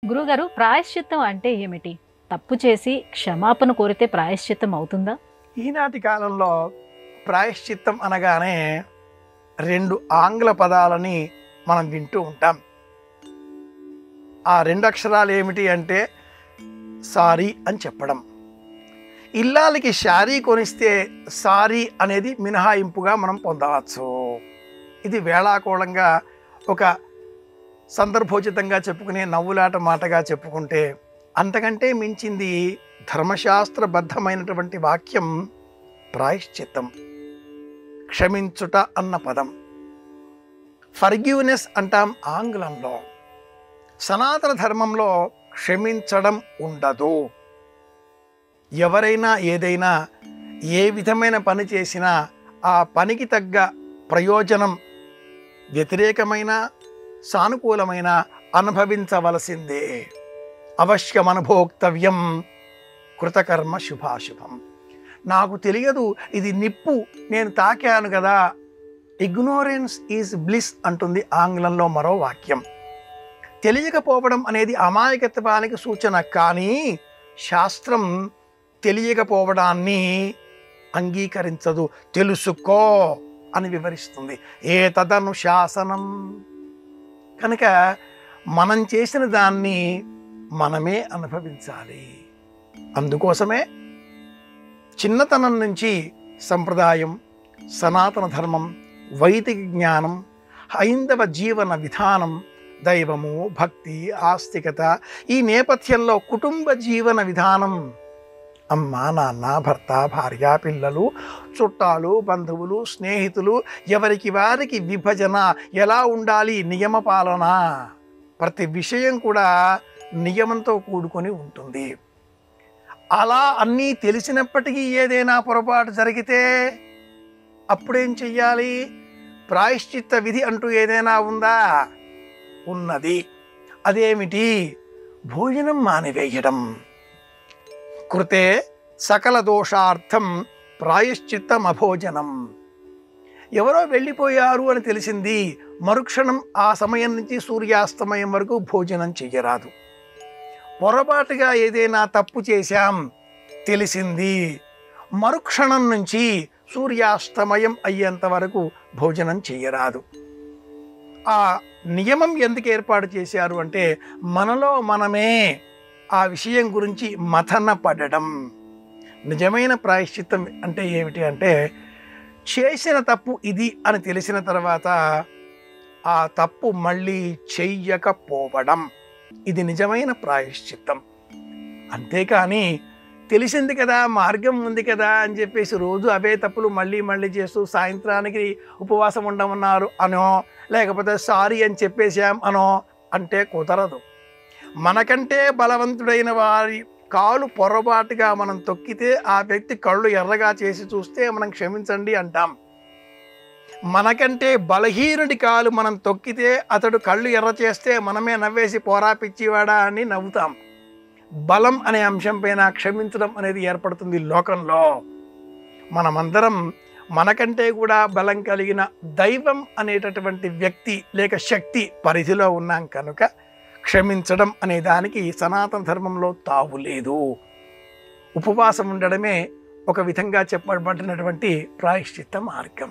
గురుగారు, ప్రాయశ్చిత్తం అంటే ఏమిటి? తప్పు చేసి క్షమాపణ కోరితే ప్రాయశ్చిత్తం అవుతుందా? ఈనాటి కాలంలో ప్రాయశ్చిత్తం అనగానే రెండు ఆంగ్ల పదాలని మనం వింటూ ఉంటాం. ఆ రెండు అక్షరాలు ఏమిటి అంటే సారీ అని చెప్పడం. ఇల్లాలకి శారీ కొనిస్తే సారీ అనేది మినహాయింపుగా మనం పొందవచ్చు. ఇది వేళాకోళంగా ఒక సందర్భోచితంగా చెప్పుకునే నవ్వులాట మాటగా చెప్పుకుంటే, అంతకంటే మించింది ధర్మశాస్త్రబద్ధమైనటువంటి వాక్యం ప్రాయశ్చిత్తం. క్షమించుట అన్న పదం ఫర్గివ్నెస్ అంటాం ఆంగ్లంలో. సనాతన ధర్మంలో క్షమించడం ఉండదు. ఎవరైనా ఏదైనా ఏ విధమైన పని చేసినా ఆ పనికి తగ్గ ప్రయోజనం వ్యతిరేకమైన సానుకూలమైన అనుభవించవలసిందే. అవశ్యం అనుభోక్తవ్యం కృతకర్మ శుభాశుభం. నాకు తెలియదు, ఇది నిప్పు, నేను తాకాను కదా. ఇగ్నోరెన్స్ ఈజ్ బ్లిస్ అంటుంది ఆంగ్లంలో మరో వాక్యం. తెలియకపోవడం అనేది అమాయకత్వానికి సూచన, కానీ శాస్త్రం తెలియకపోవడాన్ని అంగీకరించదు. తెలుసుకో అని వివరిస్తుంది. ఏ తదను శాసనం. కనుక మనం చేసిన దాన్ని మనమే అనుభవించాలి. అందుకోసమే చిన్నతనం నుంచి సంప్రదాయం, సనాతన ధర్మం, వైదిక జ్ఞానం, హైందవ జీవన విధానం, దైవము, భక్తి, ఆస్తికత, ఈ నేపథ్యంలో కుటుంబ జీవన విధానం, అమ్మ, నాన్న, భర్త, భార్య, పిల్లలు, చుట్టాలు, బంధువులు, స్నేహితులు, ఎవరికి వారికి విభజన ఎలా ఉండాలి, నియమపాలన, ప్రతి విషయం కూడా నియమంతో కూడుకొని ఉంటుంది. అలా అన్నీ తెలిసినప్పటికీ ఏదైనా పొరపాటు జరిగితే అప్పుడేం చెయ్యాలి? ప్రాయశ్చిత్త విధి అంటూ ఏదైనా ఉందా? ఉన్నది. అదేమిటి? భోజనం మానివేయడం. కృతే సకల దోషార్థం ప్రాయశ్చిత్తం అభోజనం. ఎవరో వెళ్ళిపోయారు అని తెలిసింది, మరుక్షణం ఆ సమయం నుంచి సూర్యాస్తమయం వరకు భోజనం చెయ్యరాదు. పొరపాటుగా ఏదైనా తప్పు చేశాం తెలిసింది, మరుక్షణం నుంచి సూర్యాస్తమయం అయ్యేంత వరకు భోజనం చెయ్యరాదు. ఆ నియమం ఎందుకు ఏర్పాటు చేశారు అంటే, మనలో మనమే ఆ విషయం గురించి మథన పడడం. నిజమైన ప్రాయశ్చిత్తం అంటే ఏమిటి అంటే, చేసిన తప్పు ఇది అని తెలిసిన తర్వాత ఆ తప్పు మళ్ళీ చెయ్యకపోవడం. ఇది నిజమైన ప్రాయశ్చిత్తం. అంతేకాని తెలిసింది కదా, మార్గం ఉంది కదా అని చెప్పేసి రోజు అవే తప్పులు మళ్ళీ మళ్ళీ చేస్తూ సాయంత్రానికి ఉపవాసం ఉండమన్నారు అనో, లేకపోతే సారీ అని చెప్పేశాం అనో అంటే కుదరదు. మనకంటే బలవంతుడైన వారి కాలు పొరపాటుగా మనం తొక్కితే ఆ వ్యక్తి కళ్ళు ఎర్రగా చేసి చూస్తే మనం క్షమించండి అంటాం. మనకంటే బలహీనుడి కాలు మనం తొక్కితే అతడు కళ్ళు ఎర్ర చేస్తే మనమే నవ్వేసి పోరా పిచ్చివాడా అని నవ్వుతాం. బలం అనే అంశం పైన క్షమించడం అనేది ఏర్పడుతుంది లోకంలో. మనమందరం మనకంటే కూడా బలం కలిగిన దైవం అనేటటువంటి వ్యక్తి లేక శక్తి పరిధిలో ఉన్నాం కనుక క్షమించడం అనే దానికి సనాతన ధర్మంలో తావు లేదు. ఉపవాసం ఉండడమే ఒక విధంగా చెప్పబడినటువంటి ప్రాయశ్చిత్త మార్గం.